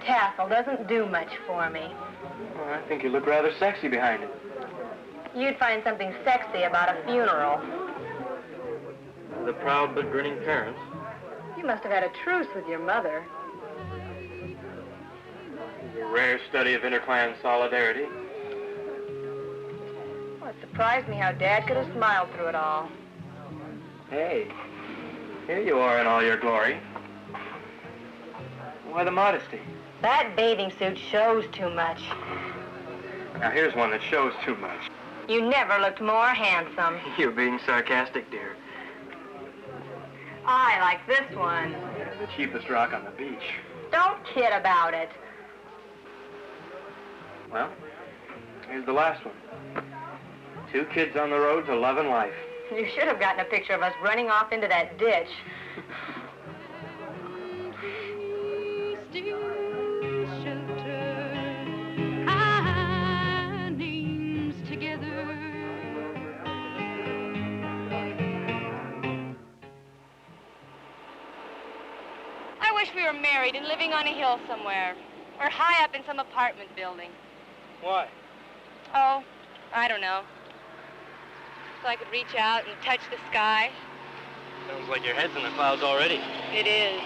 tassel doesn't do much for me. Well, I think you look rather sexy behind it. You'd find something sexy about a funeral. The proud but grinning parents. You must have had a truce with your mother. It's a rare study of interclan solidarity. Well, it surprised me how Dad could have smiled through it all. Hey, here you are in all your glory. Why the modesty? That bathing suit shows too much. Now here's one that shows too much. You never looked more handsome. You're being sarcastic, dear. I like this one. The cheapest rock on the beach. Don't kid about it. Well, here's the last one. 2 kids on the road to love and life. You should have gotten a picture of us running off into that ditch. I wish we were married and living on a hill somewhere, or high up in some apartment building. Why? Oh, I don't know. So I could reach out and touch the sky. Sounds like your head's in the clouds already. It is.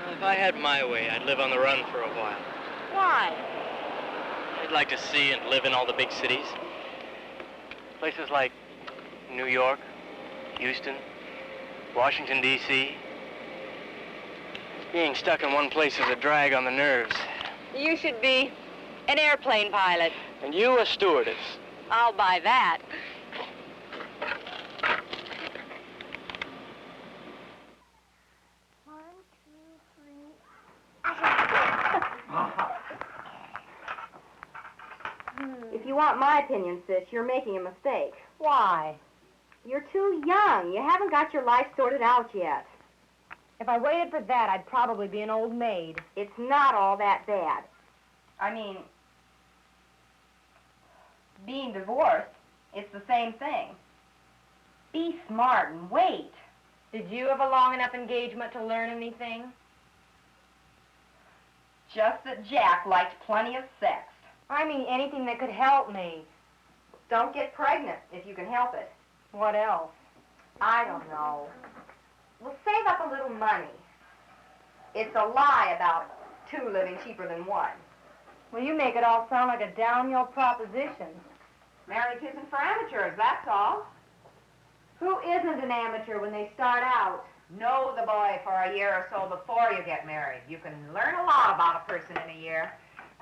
Well, if I had my way, I'd live on the run for a while. Why? I'd like to see and live in all the big cities. Places like New York, Houston, Washington, D.C. Being stuck in one place is a drag on the nerves. You should be an airplane pilot. And you a stewardess. I'll buy that. If you want my opinion, sis, you're making a mistake. Why? You're too young. You haven't got your life sorted out yet. If I waited for that, I'd probably be an old maid. It's not all that bad. I mean, being divorced, it's the same thing. Be smart and wait. Did you have a long enough engagement to learn anything? Just that Jack liked plenty of sex. I mean anything that could help me. Don't get pregnant if you can help it. What else? I don't know. We'll save up a little money. It's a lie about 2 living cheaper than 1. Well, you make it all sound like a downhill proposition. Marriage isn't for amateurs, that's all. Who isn't an amateur when they start out? Know the boy for a year or so before you get married. You can learn a lot about a person in a year.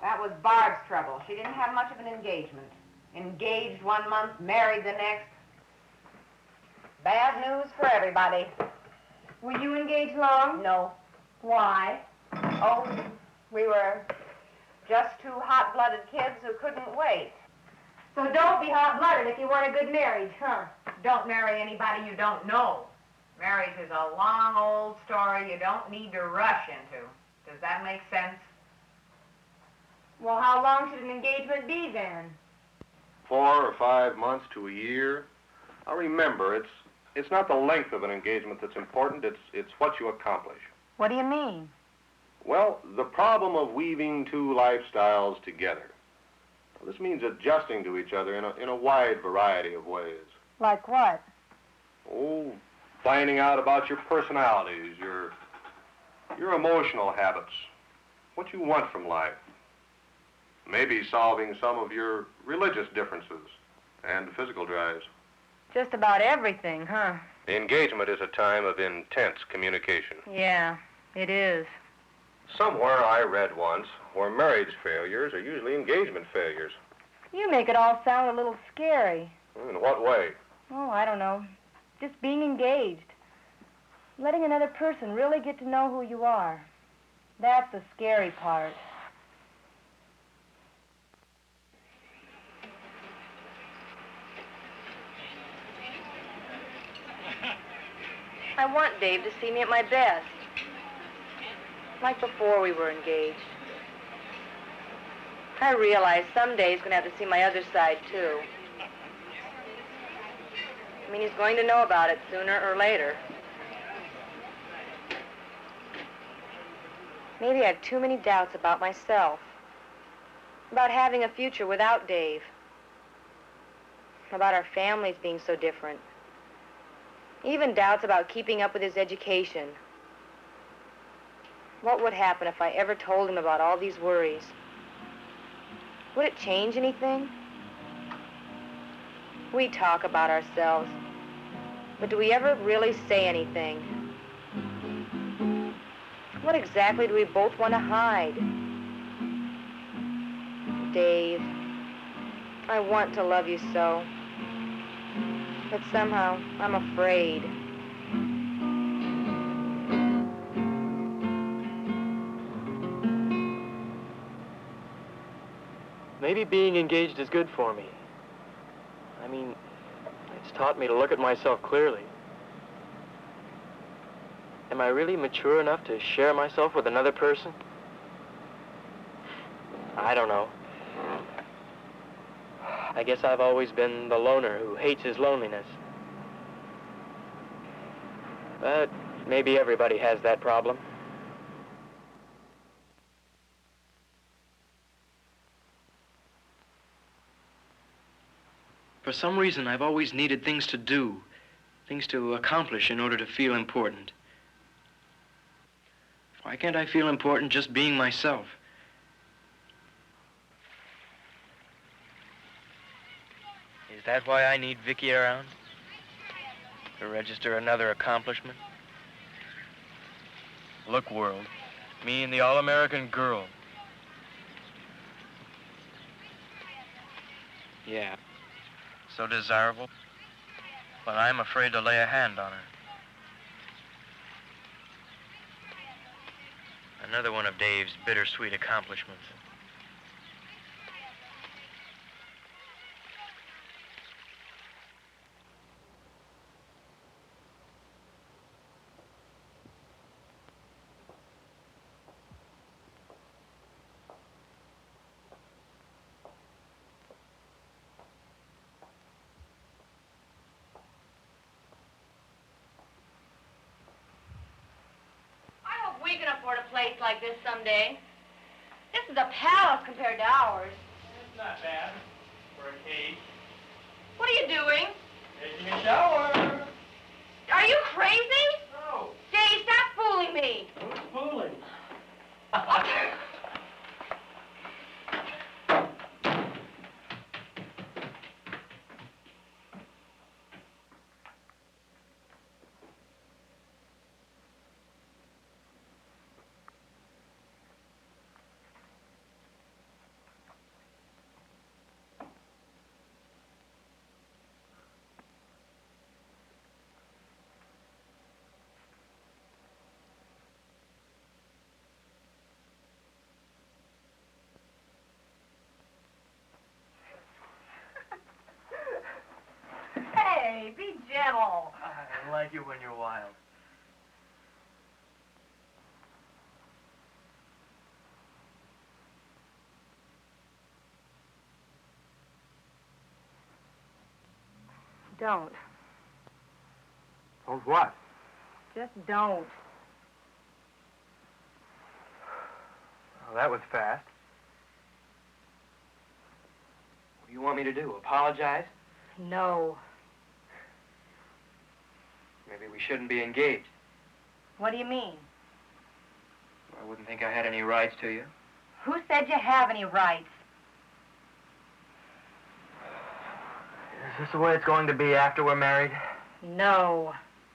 That was Barb's trouble. She didn't have much of an engagement. Engaged 1 month, married the next. Bad news for everybody. Were you engaged long? No. Why? Oh, we were just 2 hot-blooded kids who couldn't wait. So don't be hot-blooded if you want a good marriage, huh? Don't marry anybody you don't know. Marriage is a long, old story you don't need to rush into. Does that make sense? Well, how long should an engagement be then? 4 or 5 months to a year. Now remember, it's not the length of an engagement that's important, it's what you accomplish. What do you mean? Well, the problem of weaving 2 lifestyles together. This means adjusting to each other in a wide variety of ways. Like what? Oh, finding out about your personalities, your emotional habits, what you want from life. Maybe solving some of your religious differences and physical drives. Just about everything, huh? The engagement is a time of intense communication. Yeah, it is. Somewhere I read once where marriage failures are usually engagement failures. You make it all sound a little scary. In what way? Oh, I don't know. Just being engaged. Letting another person really get to know who you are. That's the scary part. I want Dave to see me at my best. Like before we were engaged. I realize someday he's going to have to see my other side, too. I mean, he's going to know about it sooner or later. Maybe I have too many doubts about myself. About having a future without Dave. About our families being so different. Even doubts about keeping up with his education. What would happen if I ever told him about all these worries? Would it change anything? We talk about ourselves, but do we ever really say anything? What exactly do we both want to hide? Dave, I want to love you so, but somehow I'm afraid. Maybe being engaged is good for me. I mean, it's taught me to look at myself clearly. Am I really mature enough to share myself with another person? I don't know. I guess I've always been the loner who hates his loneliness. But maybe everybody has that problem. For some reason, I've always needed things to do, things to accomplish in order to feel important. Why can't I feel important just being myself? Is that why I need Vicky around? To register another accomplishment? Look, world, me and the all-American girl. Yeah. So desirable, but I'm afraid to lay a hand on her. Another one of Dave's bittersweet accomplishments. We can afford a place like this someday. This is a palace compared to ours. It's not bad for a cage. What are you doing? Taking a shower. Are you crazy? No. Dave, stop fooling me. Who's fooling? Hey, be gentle. I like you when you're wild. Don't. Don't what? Just don't. Well, that was fast. What do you want me to do? Apologize? No. Maybe we shouldn't be engaged. What do you mean? I wouldn't think I had any rights to you. Who said you have any rights? Is this the way it's going to be after we're married? No.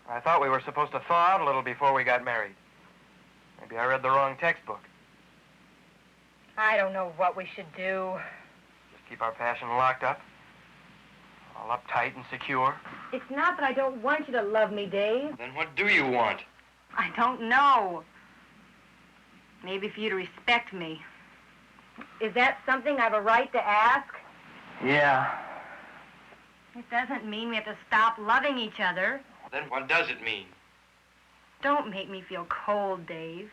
I thought we were supposed to thaw out a little before we got married. Maybe I read the wrong textbook. I don't know what we should do. Just keep our passion locked up? All uptight and secure? It's not that I don't want you to love me, Dave. Then what do you want? I don't know. Maybe for you to respect me. Is that something I have a right to ask? Yeah. It doesn't mean we have to stop loving each other. Then what does it mean? Don't make me feel cold, Dave.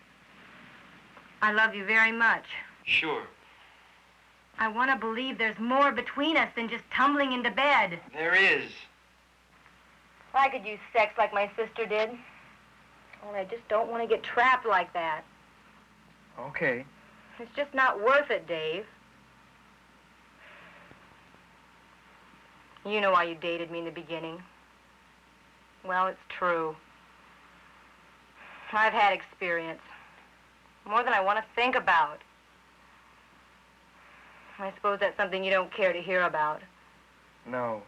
I love you very much. Sure. I want to believe there's more between us than just tumbling into bed. There is. I could use sex like my sister did. Only I just don't want to get trapped like that. Okay. It's just not worth it, Dave. You know why you dated me in the beginning. Well, it's true. I've had experience. More than I want to think about. I suppose that's something you don't care to hear about. No.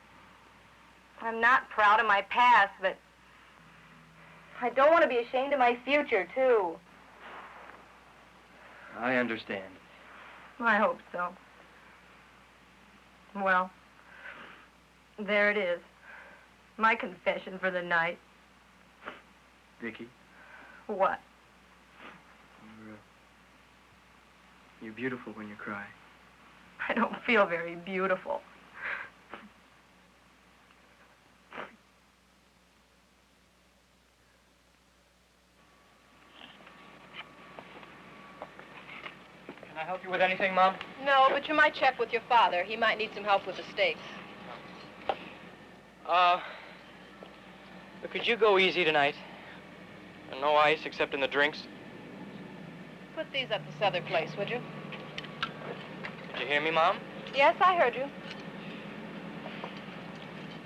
I'm not proud of my past, but I don't want to be ashamed of my future, too. I understand. I hope so. Well, there it is. My confession for the night. Vicky, What? you're beautiful when you cry. I don't feel very beautiful. Can I help you with anything, Mom? No, but you might check with your father. He might need some help with the steaks. But could you go easy tonight? And no ice except in the drinks? Put these at this other place, would you? Did you hear me, Mom? Yes, I heard you.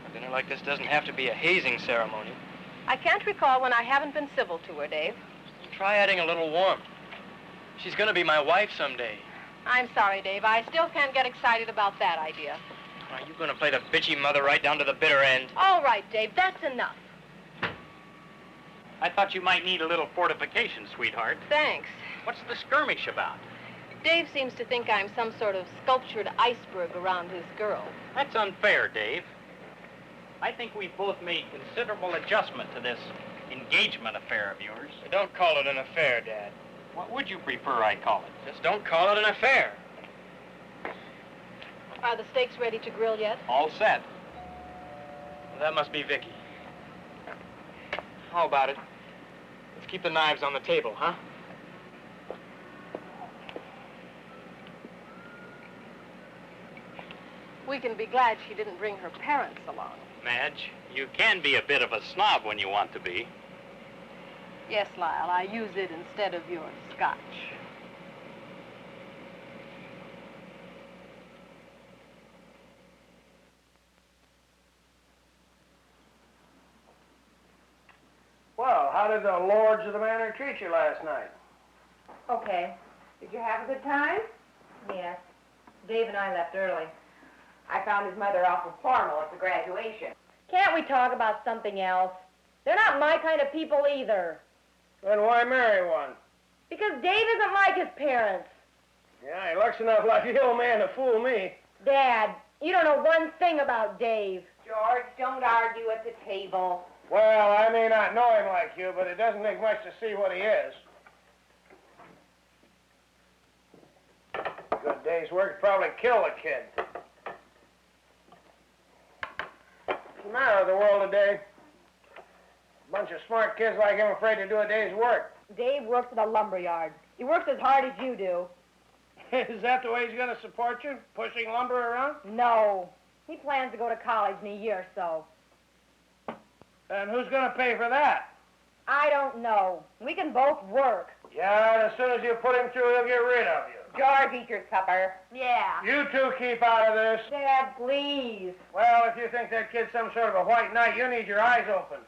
A dinner like this doesn't have to be a hazing ceremony. I can't recall when I haven't been civil to her, Dave. Try adding a little warmth. She's gonna be my wife someday. I'm sorry, Dave. I still can't get excited about that idea. Are you gonna play the bitchy mother right down to the bitter end? All right, Dave, that's enough. I thought you might need a little fortification, sweetheart. Thanks. What's the skirmish about? Dave seems to think I'm some sort of sculptured iceberg around his girl. That's unfair, Dave. I think we've both made considerable adjustment to this engagement affair of yours. Don't call it an affair, Dad. What would you prefer I call it? Just don't call it an affair. Are the steaks ready to grill yet? All set. Well, that must be Vicky. How about it? Let's keep the knives on the table, huh? We can be glad she didn't bring her parents along. Madge, you can be a bit of a snob when you want to be. Yes, Lyle, I use it instead of your scotch. Well, how did the lords of the manor treat you last night? Okay. Did you have a good time? Yes. Dave and I left early. I found his mother awful formal at the graduation. Can't we talk about something else? They're not my kind of people either. Then why marry one? Because Dave isn't like his parents. Yeah, he looks enough like the old man to fool me. Dad, you don't know one thing about Dave. George, don't argue at the table. Well, I may not know him like you, but it doesn't take much to see what he is. Good day's work probably killed the kid. What's the matter with the world today? A bunch of smart kids like him afraid to do a day's work. Dave works at a lumber yard. He works as hard as you do. Is that the way he's going to support you, pushing lumber around? No. He plans to go to college in a year or so. And who's going to pay for that? I don't know. We can both work. Yeah, and as soon as you put him through, he'll get rid of you. George, eat your supper. Yeah. You two keep out of this. Dad, please. Well, if you think that kid's some sort of a white knight, you need your eyes open.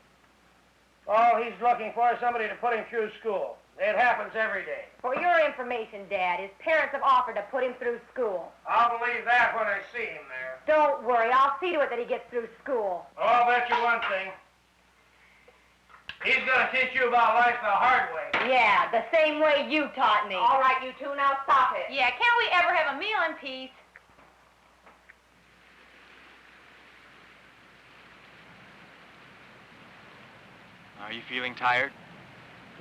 All he's looking for is somebody to put him through school. It happens every day. For your information, Dad, his parents have offered to put him through school. I'll believe that when I see him there. Don't worry. I'll see to it that he gets through school. I'll bet you one thing. He's going to teach you about life the hard way. Yeah, the same way you taught me. All right, you two, now stop it. Yeah, can't we ever have a meal in peace? Are you feeling tired?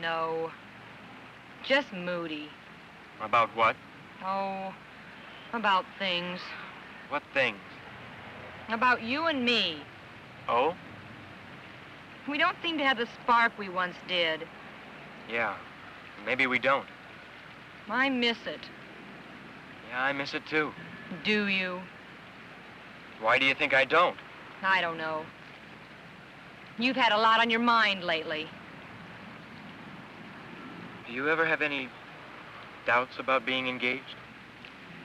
No. Just moody. About what? Oh, about things. What things? About you and me. Oh? We don't seem to have the spark we once did. Yeah. Maybe we don't. I miss it. Yeah, I miss it too. Do you? Why do you think I don't? I don't know. You've had a lot on your mind lately. Do you ever have any doubts about being engaged?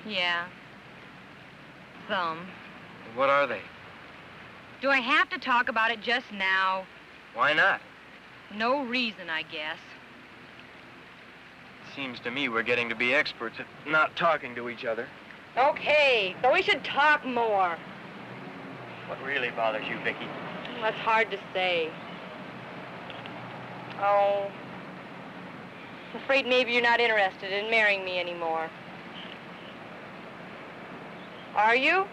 Yeah. Some. What are they? Do I have to talk about it just now? Why not? No reason, I guess. Seems to me we're getting to be experts at not talking to each other. Okay, so we should talk more. What really bothers you, Vicky? That's hard to say. Oh, I'm afraid maybe you're not interested in marrying me anymore. Are you?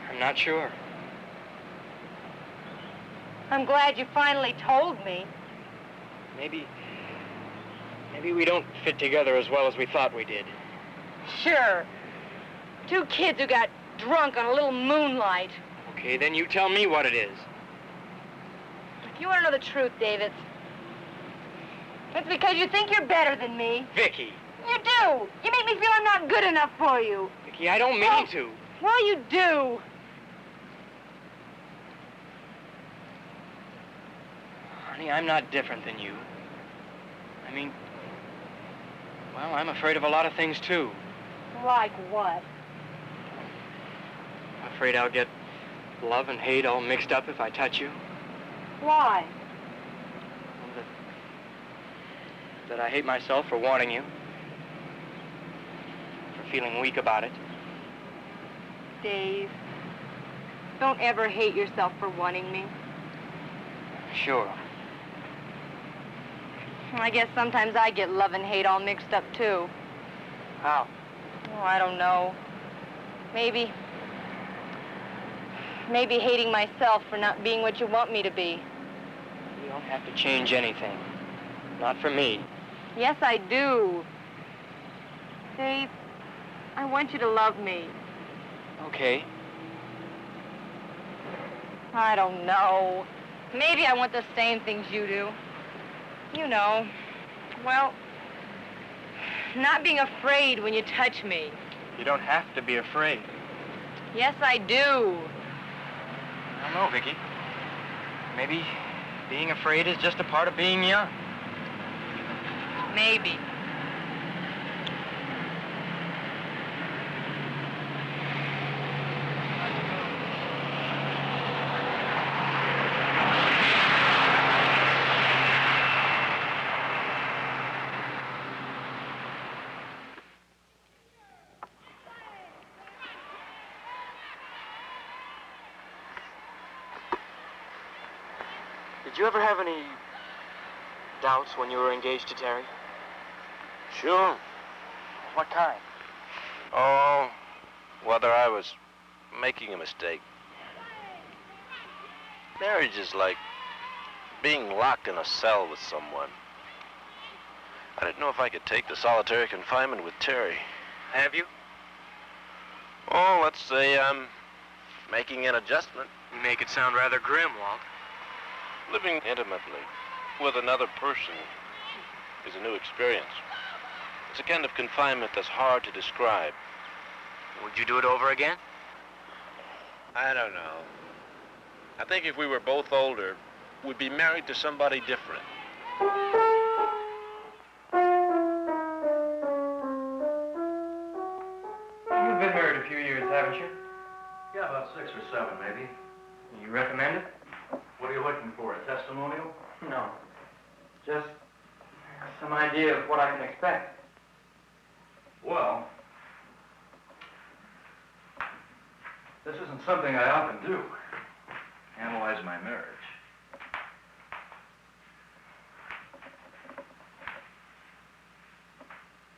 I'm not sure. I'm glad you finally told me. Maybe we don't fit together as well as we thought we did. Sure. Two kids who got drunk on a little moonlight. Okay, then you tell me what it is. If you want to know the truth, David, it's because you think you're better than me. Vicky! You do. You make me feel I'm not good enough for you. Vicky, I don't mean to. Well, you do. Honey, I'm not different than you. I mean, well, I'm afraid of a lot of things, too. Like what? I'm afraid I'll get love and hate all mixed up if I touch you. Why? That I hate myself for wanting you. For feeling weak about it. Dave, don't ever hate yourself for wanting me. Sure. I guess sometimes I get love and hate all mixed up, too. How? Oh, I don't know. Maybe hating myself for not being what you want me to be. You don't have to change anything. Not for me. Yes, I do. Dave, I want you to love me. Okay. I don't know. Maybe I want the same things you do. You know, well, not being afraid when you touch me. You don't have to be afraid. Yes, I do. I don't know, Vicky. Maybe being afraid is just a part of being young. Maybe. Did you ever have any doubts when you were engaged to Terry? Sure. What kind? Oh, whether I was making a mistake. Marriage is like being locked in a cell with someone. I didn't know if I could take the solitary confinement with Terry. Have you? Oh, let's say I'm making an adjustment. You make it sound rather grim, Walt. Living intimately with another person is a new experience. It's a kind of confinement that's hard to describe. Would you do it over again? I don't know. I think if we were both older, we'd be married to somebody different. You've been married a few years, haven't you? Yeah, about 6 or 7, maybe. You recommend it? What are you looking for, a testimonial? No. Just some idea of what I can expect. Well, this isn't something I often do. Analyze my marriage.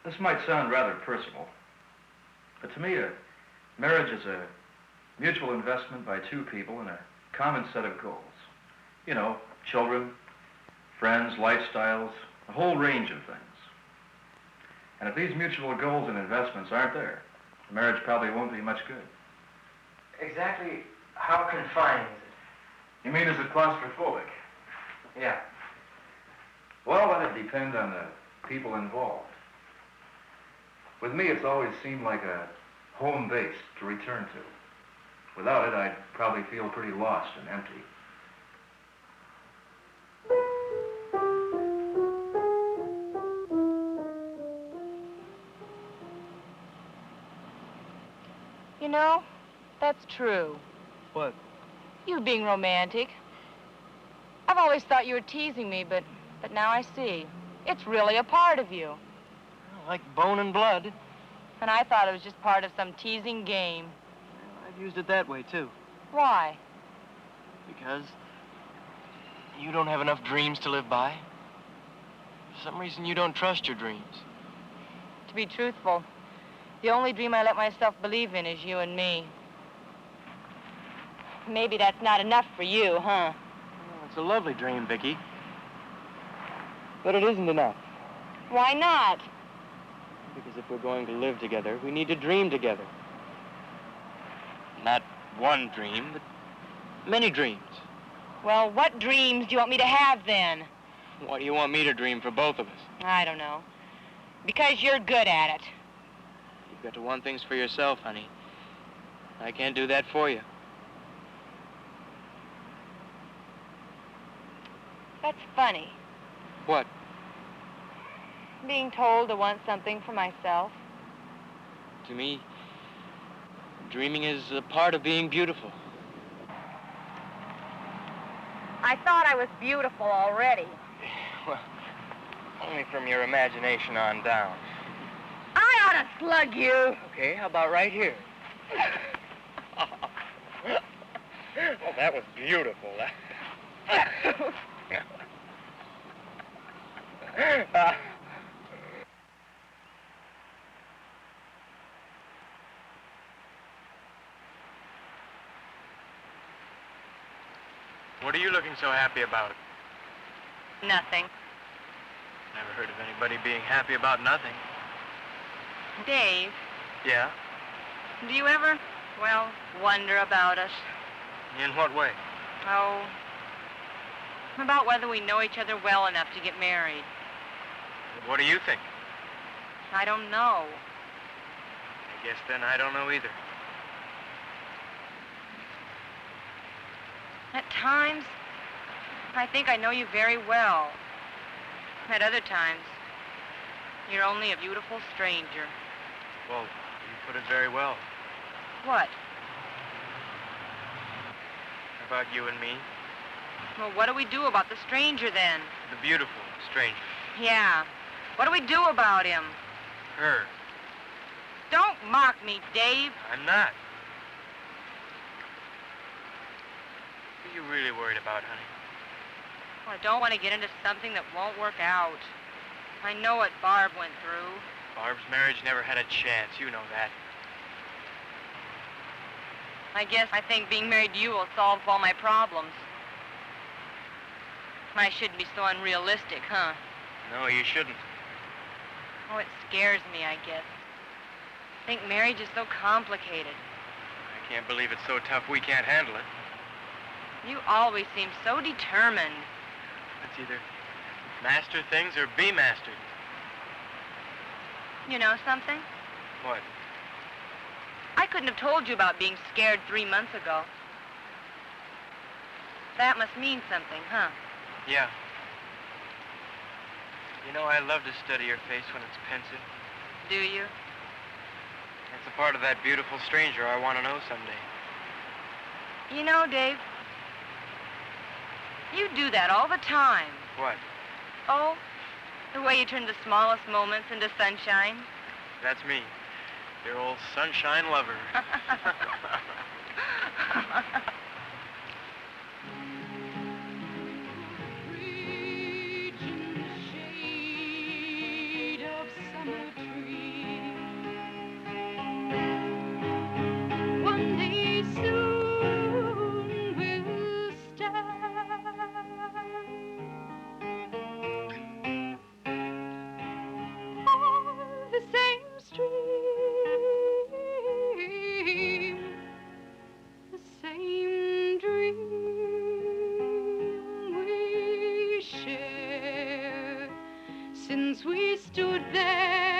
This might sound rather personal, but to me, a marriage is a mutual investment by two people in a common set of goals. You know, children, friends, lifestyles, a whole range of things. And if these mutual goals and investments aren't there, the marriage probably won't be much good. Exactly how confined is it? You mean, is it claustrophobic? Yeah. Well, that'd depend on the people involved. With me, it's always seemed like a home base to return to. Without it, I'd probably feel pretty lost and empty. You know, that's true. What? You being romantic. I've always thought you were teasing me, but now I see. It's really a part of you. Like bone and blood. And I thought it was just part of some teasing game. I've used it that way, too. Why? Because you don't have enough dreams to live by. For some reason, you don't trust your dreams. To be truthful, the only dream I let myself believe in is you and me. Maybe that's not enough for you, huh? Oh, it's a lovely dream, Vicky. But it isn't enough. Why not? Because if we're going to live together, we need to dream together. Not one dream, but many dreams. Well, what dreams do you want me to have then? What do you want me to dream for both of us? I don't know. Because you're good at it. You've got to want things for yourself, honey. I can't do that for you. That's funny. What? Being told to want something for myself. To me, dreaming is a part of being beautiful. I thought I was beautiful already. Well, only from your imagination on down. I ought to slug you. Okay, how about right here? Oh, that was beautiful. What are you looking so happy about? Nothing. Never heard of anybody being happy about nothing. Dave, Yeah? do you ever, well, wonder about us? In what way? Oh, about whether we know each other well enough to get married. What do you think? I don't know. I guess then I don't know either. At times, I think I know you very well. At other times, you're only a beautiful stranger. Well, you put it very well. What? About you and me? Well, what do we do about the stranger then? The beautiful stranger. Yeah. What do we do about him? Her. Don't mock me, Dave. I'm not. What are you really worried about, honey? Well, I don't want to get into something that won't work out. I know what Barb went through. Barb's marriage never had a chance. You know that. I guess I think being married to you will solve all my problems. I shouldn't be so unrealistic, huh? No, you shouldn't. Oh, it scares me, I guess. I think marriage is so complicated. I can't believe it's so tough we can't handle it. You always seem so determined. Let's either master things or be mastered. You know something? What? I couldn't have told you about being scared 3 months ago. That must mean something, huh? Yeah. You know, I love to study your face when it's pensive. Do you? It's a part of that beautiful stranger I want to know someday. You know, Dave, you do that all the time. What? Oh, the way you turn the smallest moments into sunshine. That's me. Your old sunshine lover. One day soon we'll stand on the same stream, the same dream we shared since we stood there